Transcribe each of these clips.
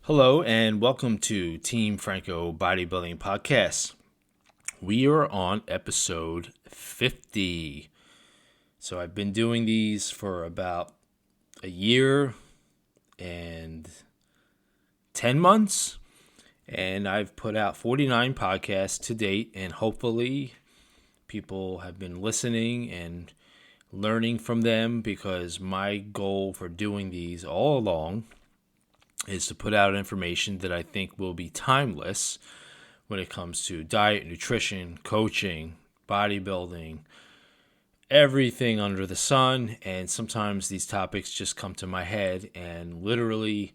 Hello and welcome to Team Franco Bodybuilding Podcast. We are on episode 50. So I've been doing these for about a year and 10 months, and I've put out 49 podcasts to date, and hopefully people have been listening and learning from them, because my goal for doing these all along is to put out information that I think will be timeless when it comes to diet, nutrition, coaching, bodybuilding, everything under the sun. And sometimes these topics just come to my head, and literally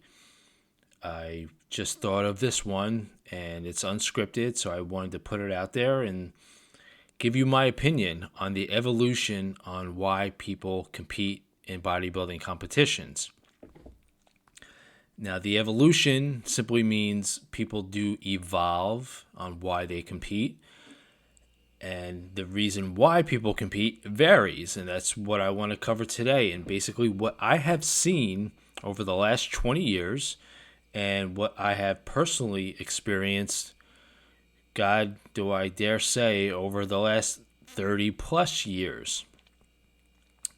I just thought of this one, and it's unscripted, so I wanted to put it out there and give you my opinion on the evolution on why people compete in bodybuilding competitions. Now, the evolution simply means people do evolve on why they compete. And the reason why people compete varies. And that's what I want to cover today. And basically what I have seen over the last 20 years and what I have personally experienced, God, do I dare say, over the last 30 plus years.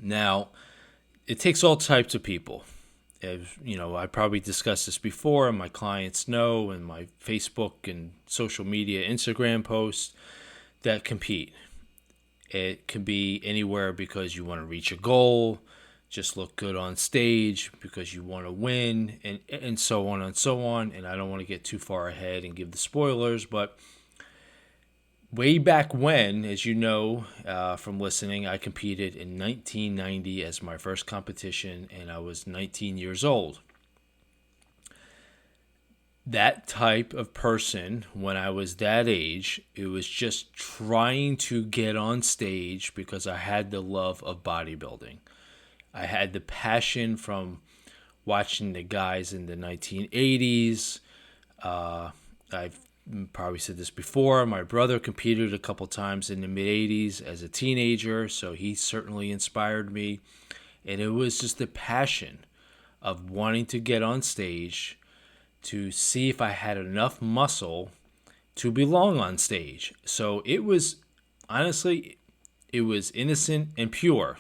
Now, it takes all types of people. As you know, I probably discussed this before, and my clients know, and my Facebook and social media, Instagram posts that compete. It can be anywhere because you want to reach a goal, just look good on stage, because you want to win, and so on and so on. And I don't want to get too far ahead and give the spoilers, but way back when, as you know from listening, I competed in 1990 as my first competition, and I was 19 years old. That type of person, when I was that age, it was just trying to get on stage because I had the love of bodybuilding. I had the passion from watching the guys in the 1980s. I've probably said this before. My brother competed a couple times in the mid-'80s as a teenager, so he certainly inspired me. And it was just the passion of wanting to get on stage to see if I had enough muscle to belong on stage. So it was, honestly, it was innocent and pure.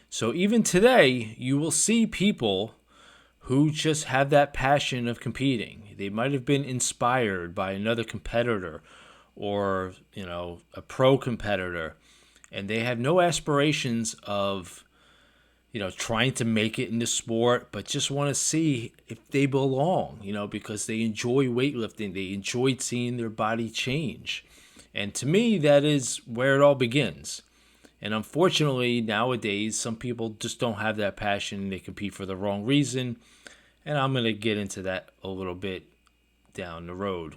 So even today, you will see people who just have that passion of competing. They might have been inspired by another competitor or, a pro competitor, and they have no aspirations of, trying to make it in the sport, but just want to see if they belong, because they enjoy weightlifting. They enjoyed seeing their body change. And to me, that is where it all begins. And unfortunately, nowadays, some people just don't have that passion. They compete for the wrong reason. And I'm going to get into that a little bit down the road.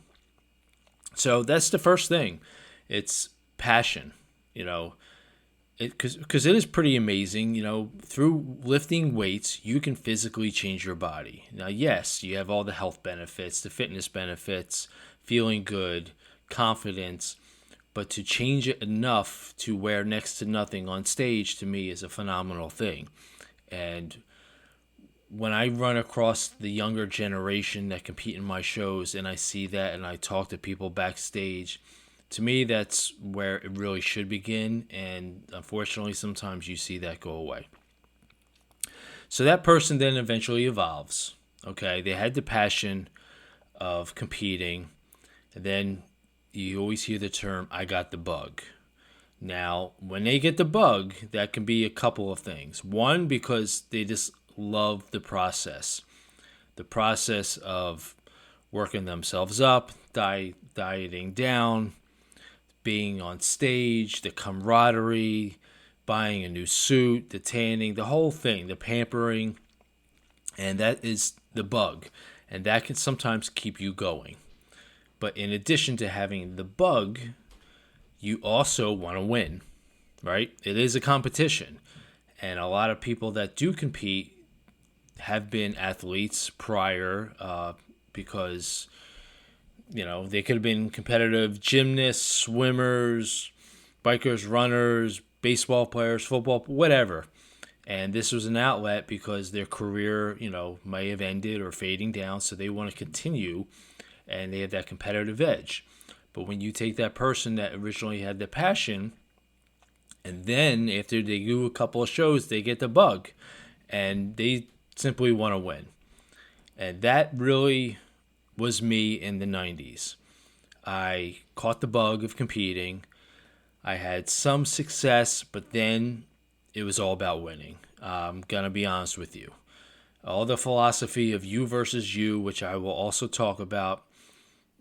So that's the first thing. It's passion, because it is pretty amazing. Through lifting weights, you can physically change your body. Now, yes, you have all the health benefits, the fitness benefits, feeling good, confidence. But to change it enough to wear next to nothing on stage, to me, is a phenomenal thing. And when I run across the younger generation that compete in my shows, and I see that and I talk to people backstage, to me, that's where it really should begin. And unfortunately, sometimes you see that go away. So that person then eventually evolves. Okay, they had the passion of competing, and then you always hear the term, I got the bug. Now, when they get the bug, that can be a couple of things. One, because they just love the process. The process of working themselves up, dieting down, being on stage, the camaraderie, buying a new suit, the tanning, the whole thing, the pampering. And that is the bug. And that can sometimes keep you going. But in addition to having the bug, you also want to win, right? It is a competition. And a lot of people that do compete have been athletes prior because, they could have been competitive gymnasts, swimmers, bikers, runners, baseball players, football, whatever. And this was an outlet because their career, may have ended or fading down, so they want to continue, and they have that competitive edge. But when you take that person that originally had the passion, and then after they do a couple of shows, they get the bug, and they simply want to win. And that really was me in the 90s. I caught the bug of competing. I had some success, but then it was all about winning. I'm going to be honest with you. All the philosophy of you versus you, which I will also talk about,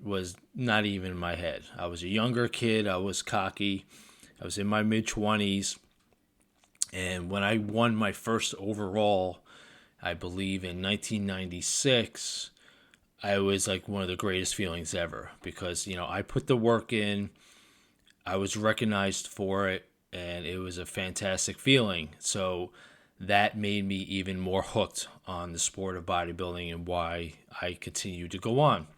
was not even in my head. I was a younger kid. I was cocky. I was in my mid-20s. And when I won my first overall, I believe in 1996, I was like one of the greatest feelings ever because, I put the work in. I was recognized for it, and it was a fantastic feeling. So that made me even more hooked on the sport of bodybuilding and why I continue to go on.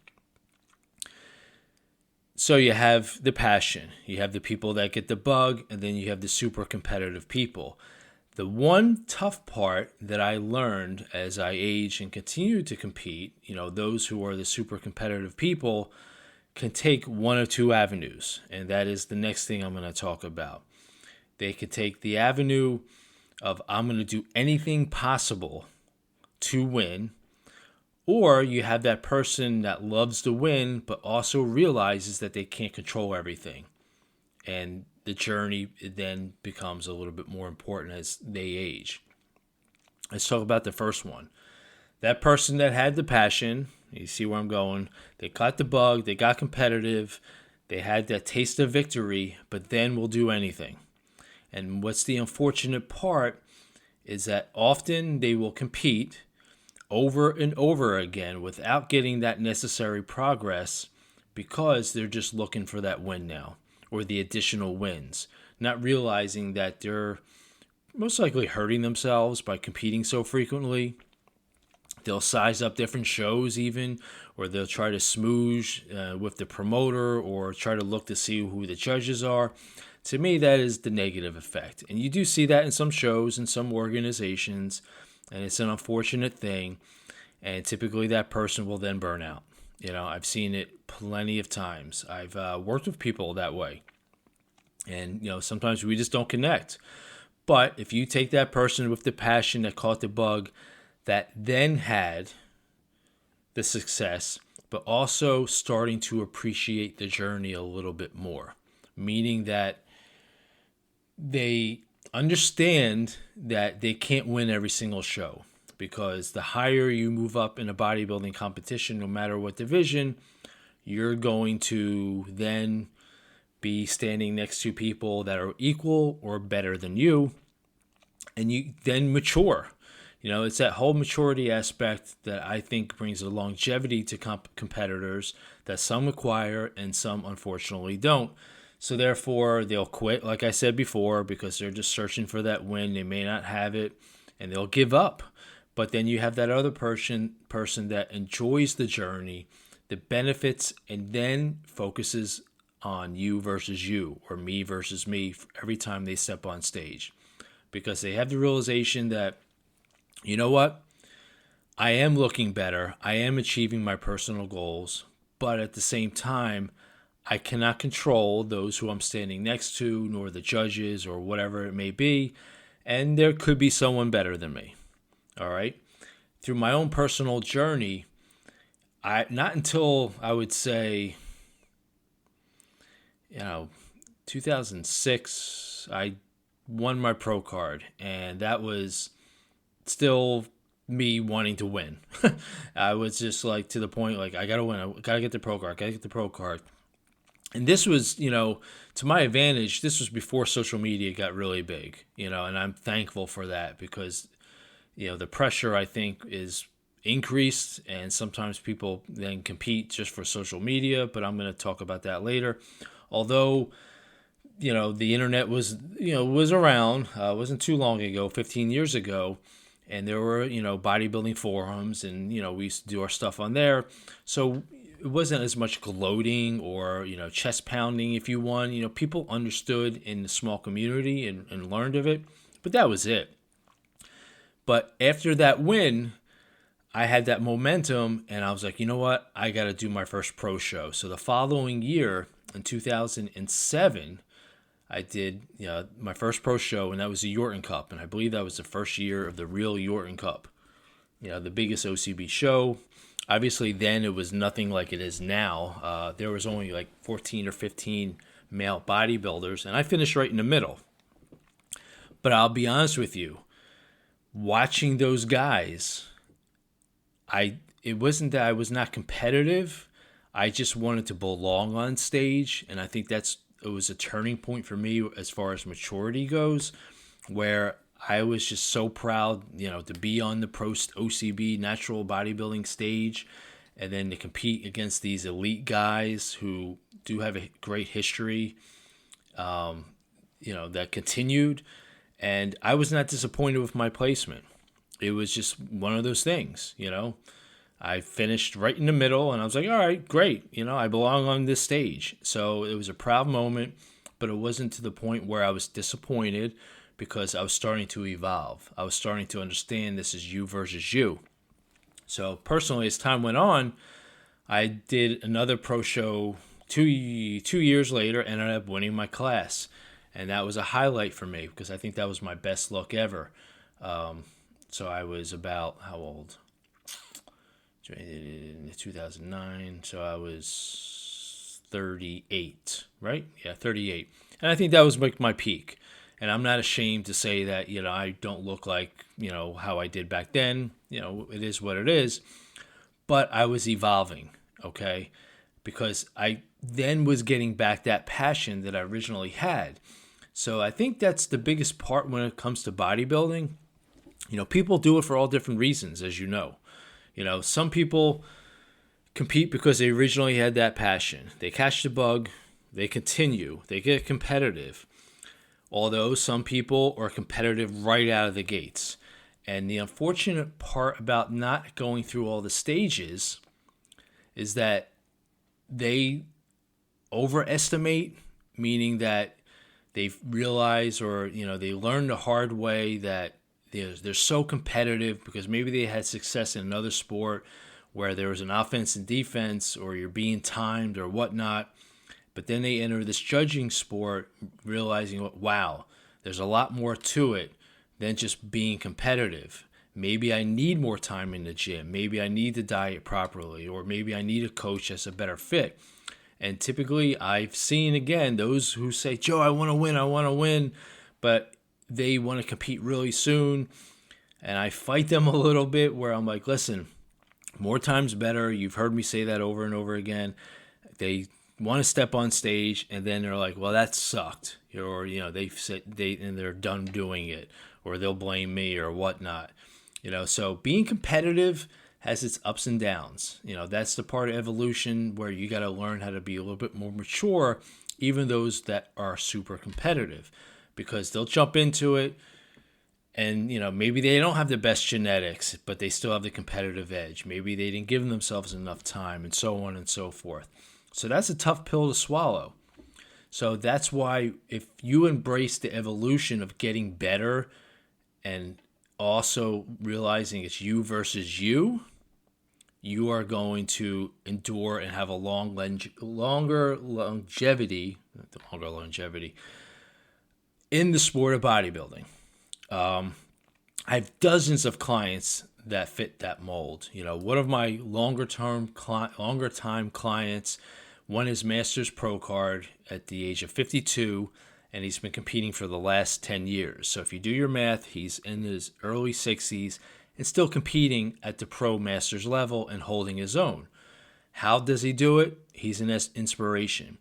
So you have the passion, you have the people that get the bug, and then you have the super competitive people. The one tough part that I learned as I aged and continued to compete, those who are the super competitive people can take one of two avenues, and that is the next thing I'm going to talk about. They could take the avenue of I'm going to do anything possible to win, or you have that person that loves to win but also realizes that they can't control everything. And the journey then becomes a little bit more important as they age. Let's talk about the first one. That person that had the passion, you see where I'm going, they caught the bug, they got competitive, they had that taste of victory, but then will do anything. And what's the unfortunate part is that often they will compete over and over again without getting that necessary progress because they're just looking for that win now or the additional wins, not realizing that they're most likely hurting themselves by competing so frequently. They'll size up different shows even, or they'll try to smooge with the promoter or try to look to see who the judges are. To me, that is the negative effect. And you do see that in some shows and some organizations, and it's an unfortunate thing. And typically that person will then burn out. I've seen it plenty of times. I've worked with people that way. And, sometimes we just don't connect. But if you take that person with the passion that caught the bug, that then had the success, but also starting to appreciate the journey a little bit more, meaning that they understand that they can't win every single show, because the higher you move up in a bodybuilding competition, no matter what division, you're going to then be standing next to people that are equal or better than you, and you then mature. It's that whole maturity aspect that I think brings a longevity to competitors that some acquire and some unfortunately don't. So therefore, they'll quit, like I said before, because they're just searching for that win. They may not have it, and they'll give up. But then you have that other person that enjoys the journey, the benefits, and then focuses on you versus you or me versus me every time they step on stage. Because they have the realization that, you know what? I am looking better. I am achieving my personal goals. But at the same time, I cannot control those who I'm standing next to, nor the judges or whatever it may be. And there could be someone better than me. All right? Through my own personal journey, not until I would say, 2006, I won my pro card. And that was still me wanting to win. I was just like to the point, like, I got to win. I got to get the pro card. And this was, to my advantage, this was before social media got really big, and I'm thankful for that because, the pressure, I think, is increased, and sometimes people then compete just for social media, but I'm going to talk about that later. Although, the internet was around, wasn't too long ago, 15 years ago, and there were, bodybuilding forums, and, we used to do our stuff on there. So it wasn't as much gloating or, chest pounding if you won. People understood in the small community and learned of it, but that was it. But after that win, I had that momentum, and I was like, you know what? I got to do my first pro show. So the following year, in 2007, I did my first pro show, and that was the Yorton Cup. And I believe that was the first year of the real Yorton Cup, the biggest OCB show. Obviously, then it was nothing like it is now. There was only like 14 or 15 male bodybuilders, and I finished right in the middle. But I'll be honest with you, watching those guys, it wasn't that I was not competitive. I just wanted to belong on stage, and I think it was a turning point for me as far as maturity goes, where I was just so proud, to be on the pro OCB natural bodybuilding stage, and then to compete against these elite guys who do have a great history, that continued. And I was not disappointed with my placement. It was just one of those things, I finished right in the middle, and I was like, all right, great. I belong on this stage. So it was a proud moment, but it wasn't to the point where I was disappointed, because I was starting to evolve. I was starting to understand this is you versus you. So personally, as time went on, I did another pro show 2 years later, and ended up winning my class. And that was a highlight for me, because I think that was my best luck ever. So I was about, how old? 2009, so I was 38, right? Yeah, 38. And I think that was like my peak. And I'm not ashamed to say that, I don't look like, how I did back then. It is what it is. But I was evolving, okay? Because I then was getting back that passion that I originally had. So I think that's the biggest part when it comes to bodybuilding. People do it for all different reasons, as you know. Some people compete because they originally had that passion. They catch the bug, they continue, they get competitive. Although some people are competitive right out of the gates. And the unfortunate part about not going through all the stages is that they overestimate, meaning that they realize, or they learn the hard way that they're so competitive because maybe they had success in another sport where there was an offense and defense, or you're being timed or whatnot. But then they enter this judging sport realizing, wow, there's a lot more to it than just being competitive. Maybe I need more time in the gym. Maybe I need to diet properly, or maybe I need a coach that's a better fit. And typically I've seen, again, those who say, Joe, I want to win, but they want to compete really soon. And I fight them a little bit, where I'm like, listen, more time's better. You've heard me say that over and over again. They want to step on stage, and then they're like, well, that sucked. Or, they've said and they're done doing it, or they'll blame me or whatnot. So being competitive has its ups and downs. That's the part of evolution where you got to learn how to be a little bit more mature, even those that are super competitive, because they'll jump into it and, maybe they don't have the best genetics, but they still have the competitive edge. Maybe they didn't give themselves enough time, and so on and so forth. So that's a tough pill to swallow. So that's why if you embrace the evolution of getting better and also realizing it's you versus you, you are going to endure and have a longer longevity in the sport of bodybuilding. I have dozens of clients that fit that mold. One of my longer time clients won his Masters Pro card at the age of 52, and he's been competing for the last 10 years. So if you do your math, he's in his early 60s and still competing at the Pro Masters level and holding his own. How does he do it? He's an inspiration,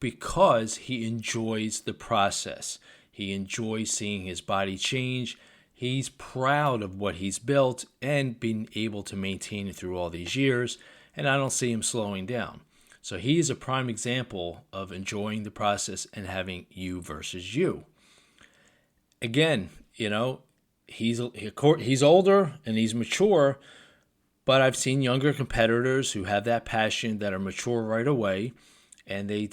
because he enjoys the process. He enjoys seeing his body change. He's proud of what he's built and been able to maintain it through all these years, and I don't see him slowing down. So he is a prime example of enjoying the process and having you versus you. Again, he's older and he's mature, but I've seen younger competitors who have that passion, that are mature right away, and they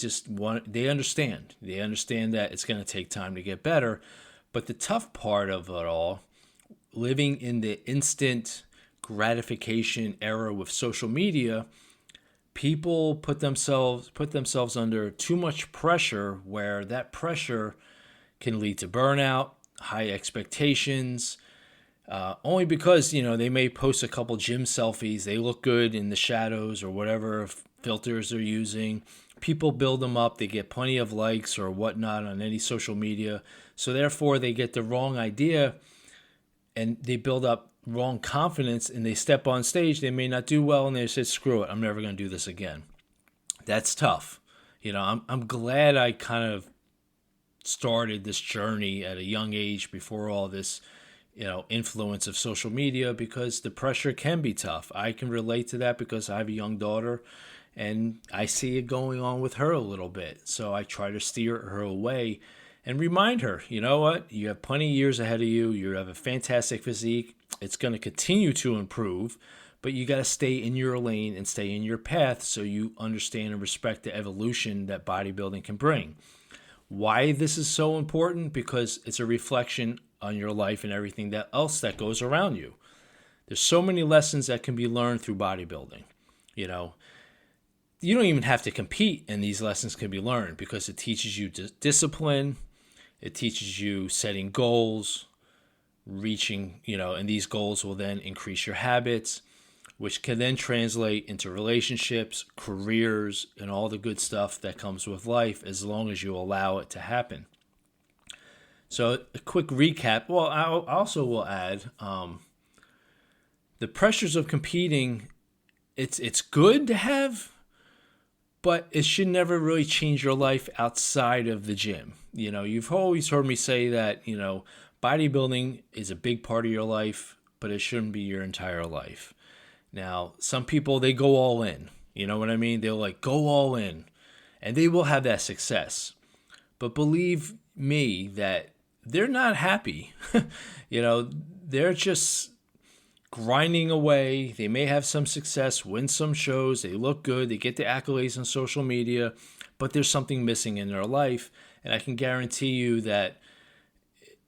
understand. They understand that it's going to take time to get better. But the tough part of it all living in the instant gratification era with social media, people put themselves under too much pressure, where that pressure can lead to burnout, high expectations, only because, they may post a couple gym selfies, they look good in the shadows or whatever filters they're using. People build them up, they get plenty of likes or whatnot on any social media, so therefore they get the wrong idea and they build up wrong confidence, and they step on stage, they may not do well, and they say, screw it, I'm never going to do this again. That's tough. I'm glad I kind of started this journey at a young age before all this, influence of social media, because the pressure can be tough. I can relate to that because I have a young daughter and I see it going on with her a little bit. So I try to steer her away and remind her, you know what? You have plenty of years ahead of you. You have a fantastic physique. It's going to continue to improve, but you got to stay in your lane and stay in your path so you understand and respect the evolution that bodybuilding can bring. Why this is so important? Because it's a reflection on your life and everything else that goes around you. There's so many lessons that can be learned through bodybuilding. You don't even have to compete, and these lessons can be learned because it teaches you discipline. It teaches you setting goals, reaching, and these goals will then increase your habits, which can then translate into relationships, careers, and all the good stuff that comes with life, as long as you allow it to happen. So a quick recap. Well, I also will add the pressures of competing. It's good to have, but it should never really change your life outside of the gym. You've always heard me say that, bodybuilding is a big part of your life, but it shouldn't be your entire life. Now, some people, they go all in. You know what I mean? They'll go all in, and they will have that success. But believe me that they're not happy. They're just grinding away. They may have some success, win some shows, they look good, they get the accolades on social media, but there's something missing in their life. And I can guarantee you that,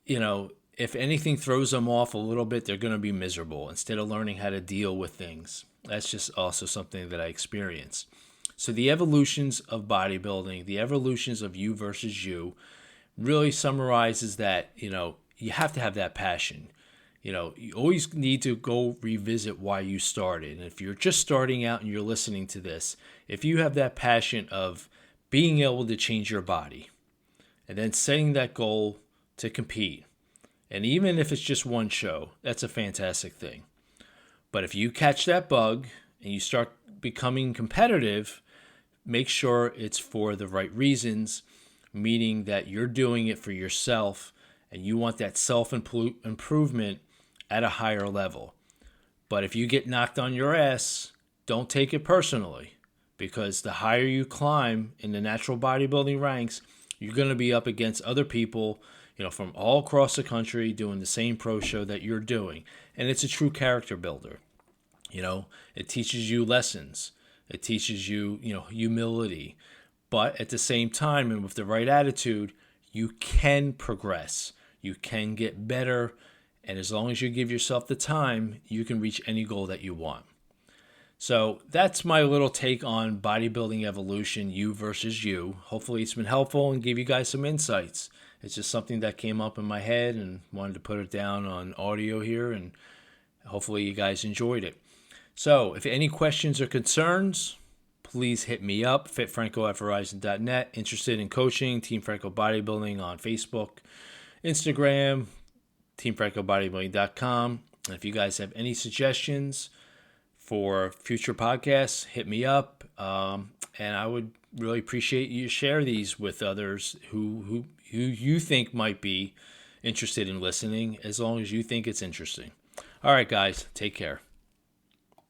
if anything throws them off a little bit, they're going to be miserable instead of learning how to deal with things. That's just also something that I experienced. So the evolutions of bodybuilding, the evolutions of you versus you, really summarizes that, you have to have that passion. You always need to go revisit why you started. And if you're just starting out and you're listening to this, if you have that passion of being able to change your body and then setting that goal to compete, and even if it's just one show, that's a fantastic thing. But if you catch that bug and you start becoming competitive, make sure it's for the right reasons, meaning that you're doing it for yourself and you want that self-improvement at a higher level. But if you get knocked on your ass, don't take it personally, because the higher you climb in the natural bodybuilding ranks, you're going to be up against other people, from all across the country doing the same pro show that you're doing. And it's a true character builder. It teaches you lessons. It teaches you, humility. But at the same time, and with the right attitude, you can progress. You can get better. And as long as you give yourself the time, you can reach any goal that you want. So that's my little take on bodybuilding evolution, you versus you. Hopefully it's been helpful and give you guys some insights. It's just something that came up in my head and wanted to put it down on audio here, and hopefully you guys enjoyed it. So if any questions or concerns, please hit me up, fitfranco@verizon.net. Interested in coaching, Team Franco Bodybuilding on Facebook, Instagram, teamfrancobodybuilding.com. And if you guys have any suggestions for future podcasts, hit me up. And I would really appreciate you share these with others who you think might be interested in listening, as long as you think it's interesting. All right, guys, take care.